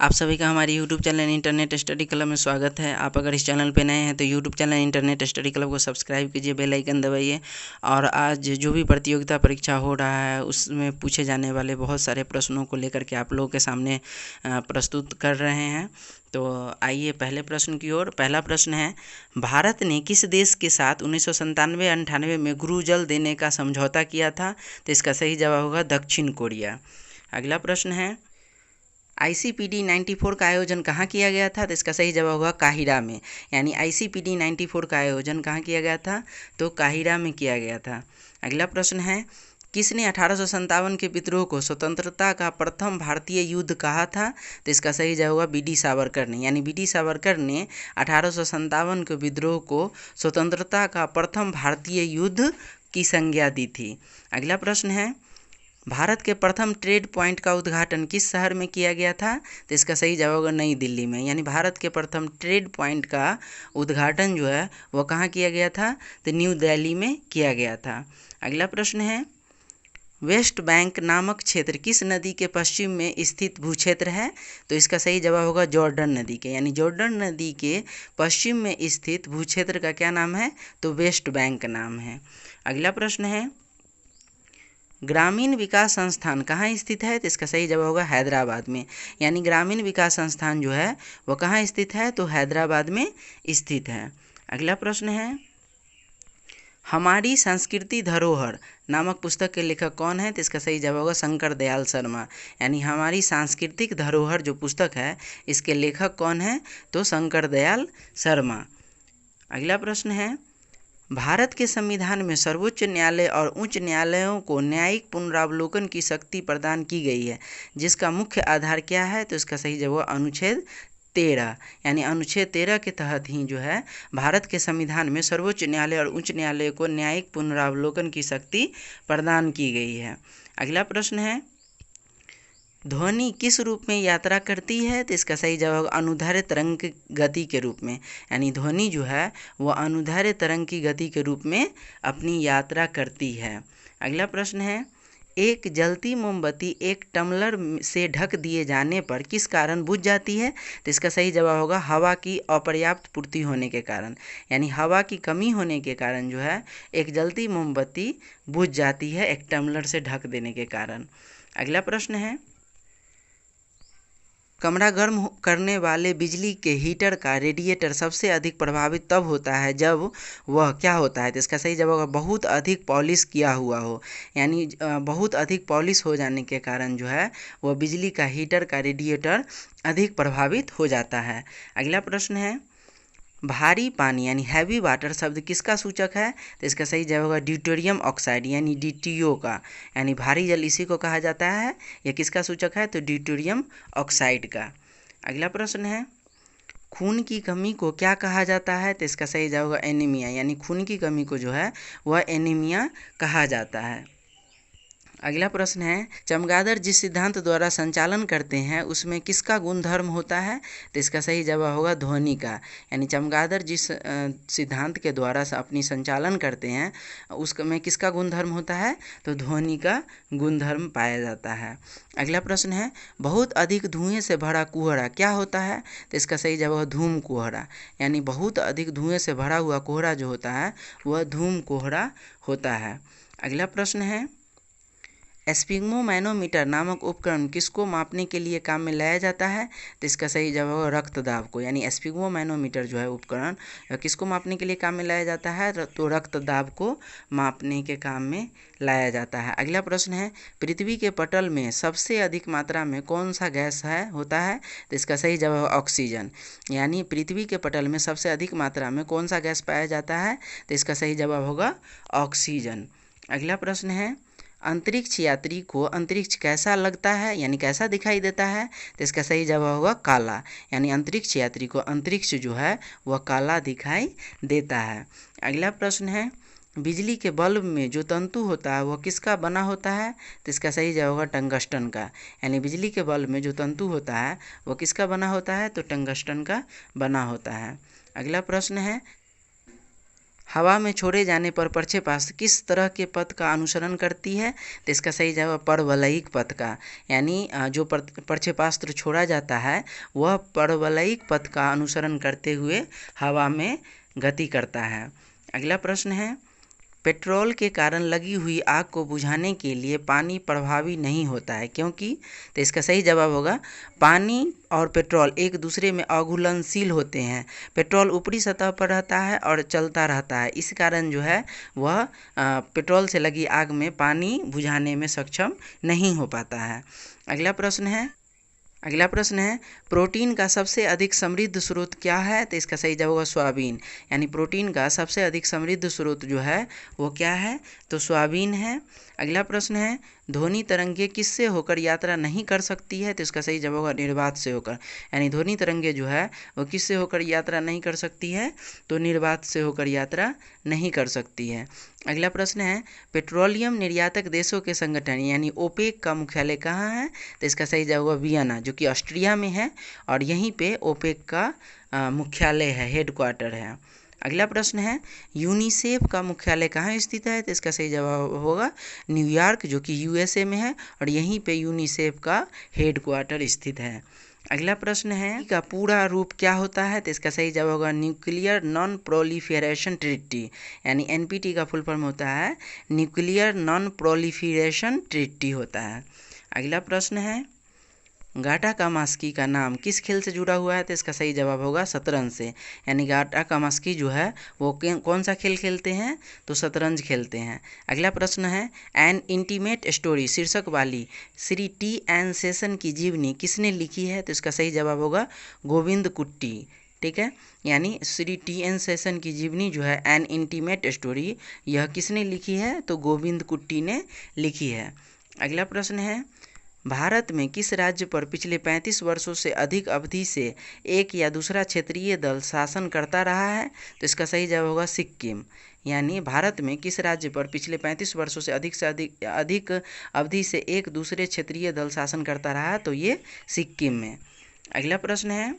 आप सभी का हमारे YouTube channel internet study club में स्वागत है। आप अगर इस चैनल पे नए हैं तो YouTube channel internet study club को सब्सक्राइब कीजिए, बेल आइकन दबाइए। और आज जो भी प्रतियोगिता परीक्षा हो रहा है उसमें पूछे जाने वाले बहुत सारे प्रश्नों को लेकर के आप लोगों के सामने प्रस्तुत कर रहे हैं। तो आइए पहले प्रश्न की ओर। पहला प्रश्न है, भारत ने किस देश के साथ 1997-98 में गुरु जल देने का समझौता किया था? तो इसका सही जवाब होगा दक्षिण कोरिया। अगला प्रश्न है, ICPD 94 का आयोजन कहाँ किया गया था? तो इसका सही जवाब होगा काहिरा में। यानी ICPD 94 का आयोजन कहाँ किया गया था? तो काहिरा में किया गया था। अगला प्रश्न है, किसने 1857 के विद्रोह को स्वतंत्रता का प्रथम भारतीय युद्ध कहा था? तो इसका सही जवाब होगा BD सावरकर ने। यानी BD सावरकर ने 1857 के विद्रोह को स्वतंत्रता का प्रथम भारतीय युद्ध की संज्ञा दी थी। अगला प्रश्न है, भारत के प्रथम ट्रेड पॉइंट का उद्घाटन किस शहर में किया गया था? तो इसका सही जवाब होगा नई दिल्ली में। यानी भारत के प्रथम ट्रेड पॉइंट का उद्घाटन जो है वो कहाँ किया गया था? तो न्यू दिल्ली में किया गया था। अगला प्रश्न है, वेस्ट बैंक नामक क्षेत्र किस नदी के पश्चिम में स्थित भूक्षेत्र है? तो इसका सही जवाब होगा जॉर्डन नदी के। यानी जॉर्डन नदी के पश्चिम में स्थित भूक्षेत्र का क्या नाम है? तो वेस्ट बैंक नाम है। अगला प्रश्न है, ग्रामीण विकास संस्थान कहाँ स्थित है? तो इसका सही जवाब होगा हैदराबाद में। यानी ग्रामीण विकास संस्थान जो है वो कहाँ स्थित है? तो हैदराबाद में स्थित है। अगला प्रश्न है, हमारी संस्कृति धरोहर नामक पुस्तक के लेखक कौन है? तो इसका सही जवाब होगा शंकर दयाल शर्मा। यानी हमारी सांस्कृतिक धरोहर जो पुस्तक है इसके लेखक कौन है? तो शंकर दयाल शर्मा। अगला प्रश्न है, भारत के संविधान में सर्वोच्च न्यायालय और उच्च न्यायालयों को न्यायिक पुनरावलोकन की शक्ति प्रदान की गई है, जिसका मुख्य आधार क्या है? तो इसका सही जवाब अनुच्छेद 13। यानी अनुच्छेद 13 के तहत ही जो है भारत के संविधान में सर्वोच्च न्यायालय और उच्च न्यायालय को न्यायिक पुनरावलोकन की शक्ति प्रदान की गई है। अगला प्रश्न है, ध्वनि किस रूप में यात्रा करती है? तो इसका सही जवाब अनुदैर्ध्य तरंग की गति के रूप में। यानी ध्वनि जो है वह अनुदैर्ध्य तरंग की गति के रूप में अपनी यात्रा करती है। अगला प्रश्न है, एक जलती मोमबत्ती एक टम्बलर से ढक दिए जाने पर किस कारण बुझ जाती है? तो इसका सही जवाब होगा हवा की अपर्याप्त पूर्ति होने के कारण। यानी हवा की कमी होने के कारण जो है एक जलती मोमबत्ती बुझ जाती है एक टम्बलर से ढक देने के कारण। अगला प्रश्न है, कमरा गर्म करने वाले बिजली के हीटर का रेडिएटर सबसे अधिक प्रभावित तब होता है जब वह क्या होता है? तो इसका सही जवाब बहुत अधिक पॉलिश किया हुआ हो। यानी बहुत अधिक पॉलिश हो जाने के कारण जो है वह बिजली का हीटर का रेडिएटर अधिक प्रभावित हो जाता है। अगला प्रश्न है, भारी पानी यानी हैवी वाटर शब्द किसका सूचक है? तो इसका सही जवाब होगा ड्यूटेरियम ऑक्साइड यानी DTO का। यानी भारी जल इसी को कहा जाता है। यह किसका सूचक है? तो ड्यूटेरियम ऑक्साइड का। अगला प्रश्न है, खून की कमी को क्या कहा जाता है? तो इसका सही जवाब होगा एनीमिया। यानी खून की कमी को जो है वह एनीमिया कहा जाता है। अगला प्रश्न है, चमगादड़ जिस सिद्धांत द्वारा संचालन करते हैं उसमें किसका गुणधर्म होता है? तो इसका सही जवाब होगा ध्वनि का। यानी चमगादड़ जिस सिद्धांत के द्वारा अपनी संचालन करते हैं उसमें किसका गुणधर्म होता है? तो ध्वनि का गुणधर्म पाया जाता है। अगला प्रश्न है, बहुत अधिक धुएं से भरा कोहरा क्या होता है? तो इसका सही जवाब है धूम कोहरा। यानी बहुत अधिक धुएं से भरा हुआ कोहरा जो होता है वह धूम कोहरा होता है। अगला प्रश्न है, स्फिग्मोमैनोमीटर नामक उपकरण किसको मापने के लिए काम में लाया जाता है? तो इसका सही जवाब होगा रक्तदाब को। यानी स्फिग्मोमैनोमीटर जो है उपकरण किसको मापने के लिए काम में लाया जाता है? तो रक्तदाब को मापने के काम में लाया जाता है। अगला प्रश्न है, पृथ्वी के पटल में सबसे अधिक मात्रा में कौन सा गैस होता है? तो इसका सही जवाब है ऑक्सीजन। यानी पृथ्वी के पटल में सबसे अधिक मात्रा में कौन सा गैस पाया जाता है? तो इसका सही जवाब होगा ऑक्सीजन। अगला प्रश्न है, अंतरिक्ष यात्री को अंतरिक्ष कैसा लगता है यानी कैसा दिखाई देता है? तो इसका सही जवाब होगा काला। यानी अंतरिक्ष यात्री को अंतरिक्ष जो है वह काला दिखाई देता है। अगला प्रश्न है, बिजली के बल्ब में जो तंतु होता है वह किसका बना होता है? तो इसका सही जवाब होगा टंगस्टन का। यानी बिजली के बल्ब में जो तंतु होता है वह किसका बना होता है? तो टंगस्टन का बना होता है। अगला प्रश्न है, हवा में छोड़े जाने पर प्रक्षेपास्त्र किस तरह के पथ का अनुसरण करती है? तो इसका सही जवाब परवलयिक पथ का, यानी जो प्रक्षेपास्त्र छोड़ा जाता है वह परवलयिक पथ का अनुसरण करते हुए हवा में गति करता है। अगला प्रश्न है, पेट्रोल के कारण लगी हुई आग को बुझाने के लिए पानी प्रभावी नहीं होता है क्योंकि? तो इसका सही जवाब होगा पानी और पेट्रोल एक दूसरे में अघुलनशील होते हैं। पेट्रोल ऊपरी सतह पर रहता है और चलता रहता है, इस कारण जो है वह पेट्रोल से लगी आग में पानी बुझाने में सक्षम नहीं हो पाता है। अगला प्रश्न है प्रोटीन का सबसे अधिक समृद्ध स्रोत क्या है? तो इसका सही जवाब होगा सोयाबीन, यानी प्रोटीन का सबसे अधिक समृद्ध स्रोत जो है वो क्या है? तो सोयाबीन है। अगला प्रश्न है ध्वनि तरंगे किससे होकर यात्रा नहीं कर सकती है? तो इसका सही जवाब होगा निर्वात से होकर, यानी ध्वनि तरंगे जो है वो किससे होकर यात्रा नहीं कर सकती है? तो निर्वात से होकर यात्रा नहीं कर सकती है। अगला प्रश्न है पेट्रोलियम निर्यातक देशों के संगठन यानी ओपेक का मुख्यालय कहाँ है? तो इसका सही जवाब होगा वियना, जो कि ऑस्ट्रिया में है और यहीं पे ओपेक का मुख्यालय है, हेडक्वार्टर है। अगला प्रश्न है यूनिसेफ का मुख्यालय कहाँ स्थित है? तो इसका सही जवाब होगा न्यूयॉर्क, जो कि यूएसए में है और यहीं पे यूनिसेफ का हेडक्वार्टर स्थित है। अगला प्रश्न है का पूरा रूप क्या होता है? तो इसका सही जवाब होगा न्यूक्लियर नॉन प्रोलिफरेशन ट्रीटी, यानी एनपीटी का फुल फॉर्म होता है न्यूक्लियर नॉन प्रोलिफरेशन ट्रीटी होता है। अगला प्रश्न है गाटा काम्स्की का नाम किस खेल से जुड़ा हुआ है? तो इसका सही जवाब होगा शतरंज से, यानी गाटा काम्स्की जो है वो कौन सा खेल खेलते हैं? तो शतरंज खेलते हैं। अगला प्रश्न है एन इंटीमेट स्टोरी शीर्षक वाली श्री टी एन शेषन की जीवनी किसने लिखी है? तो इसका सही जवाब होगा गोविंद कुट्टी, ठीक है, यानी श्री टी एन शेषन की जीवनी जो है एन इंटीमेट स्टोरी यह किसने लिखी है? तो गोविंद कुट्टी ने लिखी है। अगला प्रश्न है भारत में किस राज्य पर पिछले 35 वर्षों से अधिक अवधि से एक या दूसरा क्षेत्रीय दल शासन करता रहा है? तो इसका सही जवाब होगा सिक्किम, यानी भारत में किस राज्य पर पिछले 35 वर्षों से अधिक अवधि से एक दूसरे क्षेत्रीय दल शासन करता रहा है? तो ये सिक्किम में। अगला प्रश्न है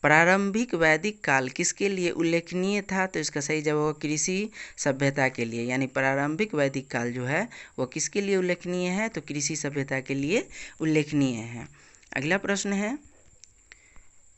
प्रारंभिक वैदिक काल किसके लिए उल्लेखनीय था? तो इसका सही जवाब होगा कृषि सभ्यता के लिए, यानी प्रारंभिक वैदिक काल जो है वो किसके लिए उल्लेखनीय है? तो कृषि सभ्यता के लिए उल्लेखनीय है। अगला प्रश्न है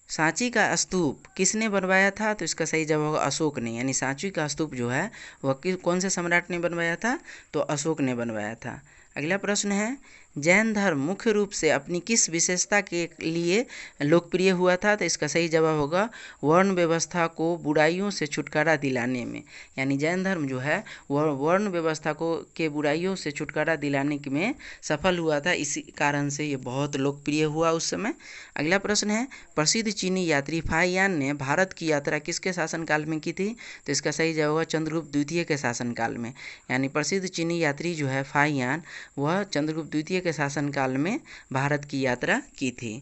सांची का स्तूप किसने बनवाया था? तो इसका सही जवाब होगा अशोक ने, यानी सांची का स्तूप जो है वह कौन से सम्राट ने बनवाया था? तो अशोक ने बनवाया था। अगला प्रश्न है जैन धर्म मुख्य रूप से अपनी किस विशेषता के लिए लोकप्रिय हुआ था? तो इसका सही जवाब होगा वर्ण व्यवस्था को बुराइयों से छुटकारा दिलाने में, यानी जैन धर्म जो है वह वर्ण व्यवस्था को के बुराइयों से छुटकारा दिलाने में सफल हुआ था, इसी कारण से ये बहुत लोकप्रिय हुआ उस समय। अगला प्रश्न है प्रसिद्ध चीनी यात्री फाहियान ने भारत की यात्रा किसके शासनकाल में की थी? तो इसका सही जवाब होगा चंद्रगुप्त द्वितीय के शासनकाल में, यानी प्रसिद्ध चीनी यात्री जो है फाहियान वह चंद्रगुप्त द्वितीय के शासनकाल में भारत की यात्रा की थी।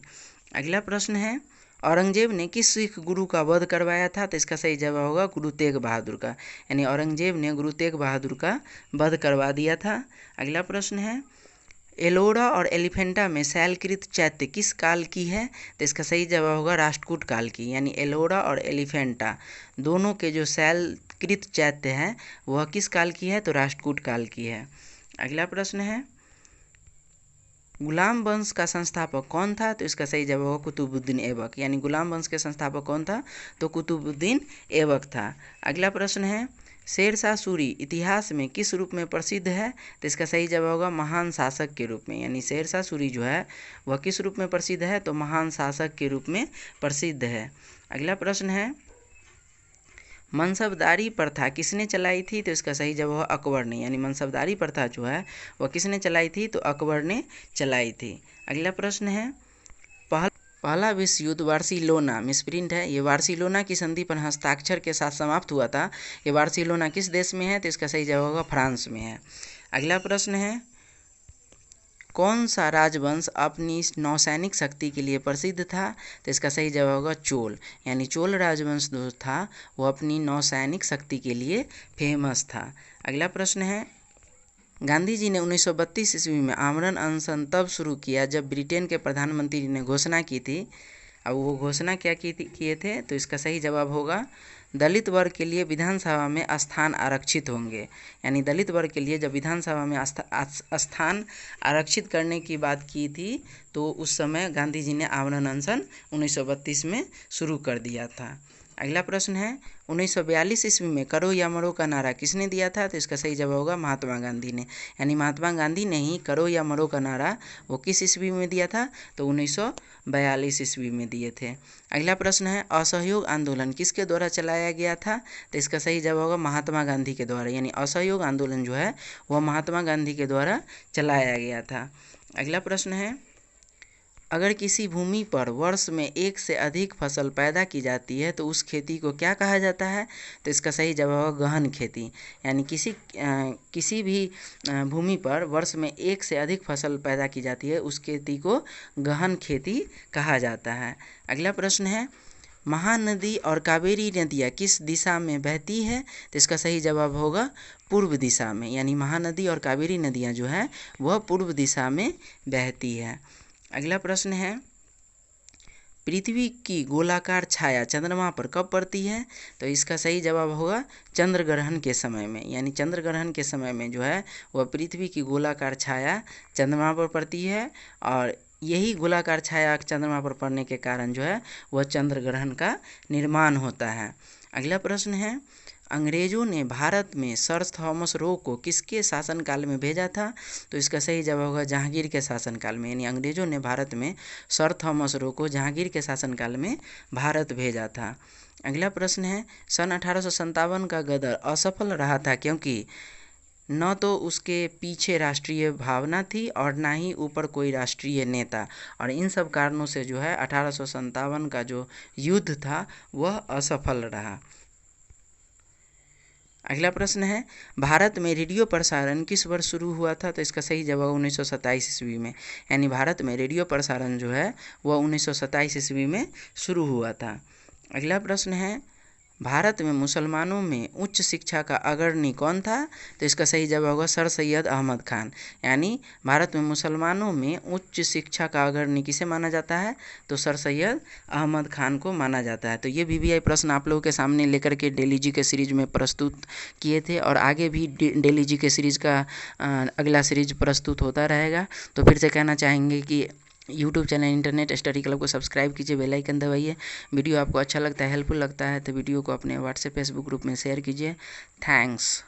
अगला प्रश्न है औरंगजेब ने किस सिख गुरु का वध करवाया था? तो इसका सही जवाब होगा गुरु तेग बहादुर का, यानी औरंगजेब ने गुरु तेग बहादुर का वध करवा दिया था। अगला प्रश्न है एलोरा और एलिफेंटा में शैलकृत चैत्य किस काल की है? तो इसका सही जवाब होगा राष्ट्रकूट काल की, यानी एलोरा और एलिफेंटा दोनों के जो शैलकृत चैत्य हैं वह किस काल की है? तो राष्ट्रकूट काल की है। अगला प्रश्न है गुलाम वंश का संस्थापक कौन था? तो इसका सही जवाब होगा कुतुबुद्दीन ऐबक, यानी गुलाम वंश के संस्थापक कौन था? तो कुतुबुद्दीन ऐबक था। अगला प्रश्न है शेरशाह सूरी इतिहास में किस रूप में प्रसिद्ध है? तो इसका सही जवाब होगा महान शासक के रूप में, यानी शेरशाह सूरी जो है वह किस रूप में प्रसिद्ध है? तो महान शासक के रूप में प्रसिद्ध है। अगला प्रश्न है मनसबदारी प्रथा किसने चलाई थी? तो इसका सही जवाब है अकबर ने, यानी मनसबदारी प्रथा जो है वह किसने चलाई थी? तो अकबर ने चलाई थी। अगला प्रश्न है पहला विश्व युद्ध बार्सिलोना मिसप्रिंट है, ये बार्सिलोना की संधि पर हस्ताक्षर के साथ समाप्त हुआ था। ये बार्सिलोना किस देश में है? तो इसका सही जवाब होगा फ्रांस में है। अगला प्रश्न है कौन सा राजवंश अपनी नौसैनिक शक्ति के लिए प्रसिद्ध था? तो इसका सही जवाब होगा चोल, यानी चोल राजवंश जो था वो अपनी नौसैनिक शक्ति के लिए फेमस था। अगला प्रश्न है गांधी जी ने 1932 ईस्वी में आमरण अनशन तब शुरू किया जब ब्रिटेन के प्रधानमंत्री ने घोषणा की थी। अब वो घोषणा क्या किए थे? तो इसका सही जवाब होगा दलित वर्ग के लिए विधानसभा में स्थान आरक्षित होंगे। यानी दलित वर्ग के लिए जब विधानसभा में स्थान आरक्षित करने की बात की थी तो उस समय गांधी जी ने आमरण अनशन 1932 में शुरू कर दिया था। अगला प्रश्न है 1942 ईस्वी में करो या मरो का नारा किसने दिया था? तो इसका सही जवाब होगा महात्मा गांधी ने। यानी महात्मा गांधी ने ही करो या मरो का नारा वो किस ईस्वी में दिया था? तो 1942 ईस्वी में दिए थे। अगला प्रश्न है असहयोग आंदोलन किसके द्वारा चलाया गया था? तो इसका सही जवाब होगा महात्मा गांधी के द्वारा। यानी असहयोग आंदोलन जो है वह महात्मा गांधी के द्वारा चलाया गया था। अगला प्रश्न है अगर किसी भूमि पर वर्ष में एक से अधिक फसल पैदा की जाती है तो उस खेती को क्या कहा जाता है? तो इसका सही जवाब होगा गहन खेती। यानी किसी भी भूमि पर वर्ष में एक से अधिक फसल पैदा की जाती है उस खेती को गहन खेती कहा जाता है। अगला प्रश्न है महानदी और कावेरी नदियाँ किस दिशा में बहती है? तो इसका सही जवाब होगा पूर्व दिशा में। यानी महानदी और कावेरी नदियाँ जो है वह पूर्व दिशा में बहती है। अगला प्रश्न है पृथ्वी की गोलाकार छाया चंद्रमा पर कब पड़ती है? तो इसका सही जवाब होगा चंद्र ग्रहण के समय में। यानी चंद्र ग्रहण के समय में जो है वह पृथ्वी की गोलाकार छाया चंद्रमा पर पड़ती है और यही गोलाकार छाया चंद्रमा पर पड़ने के कारण जो है वह चंद्र ग्रहण का निर्माण होता है। अगला प्रश्न है अंग्रेजों ने भारत में सर थॉमस रो को किसके शासनकाल में भेजा था? तो इसका सही जवाब होगा जहांगीर के शासनकाल में। यानी अंग्रेजों ने भारत में सर थॉमस रो को जहांगीर के शासनकाल में भारत भेजा था। अगला प्रश्न है सन 1857 का गदर असफल रहा था क्योंकि न तो उसके पीछे राष्ट्रीय भावना थी और ना ही ऊपर कोई राष्ट्रीय नेता, और इन सब कारणों से जो है 1857 का जो युद्ध था वह असफल रहा। अगला प्रश्न है भारत में रेडियो प्रसारण किस वर्ष शुरू हुआ था? तो इसका सही जवाब 1927 ईस्वी में। यानी भारत में रेडियो प्रसारण जो है वह 1927 ईस्वी में शुरू हुआ था। अगला प्रश्न है भारत में मुसलमानों में उच्च शिक्षा का अग्रणी कौन था? तो इसका सही जवाब होगा सर सैयद अहमद खान। यानी भारत में मुसलमानों में उच्च शिक्षा का अग्रणी किसे माना जाता है? तो सर सैयद अहमद खान को माना जाता है। तो ये VVI प्रश्न आप लोगों के सामने लेकर के डेली जी के सीरीज में प्रस्तुत किए थे और आगे भी डेली जी के सीरीज का अगला सीरीज प्रस्तुत होता रहेगा। तो फिर से कहना चाहेंगे कि YouTube channel internet study club को सब्सक्राइब कीजिए, बेल आइकन दबाइए। वीडियो आपको अच्छा लगता है, हेल्पफुल लगता है तो वीडियो को अपने व्हाट्सएप फेसबुक ग्रुप में शेयर कीजिए। थैंक्स।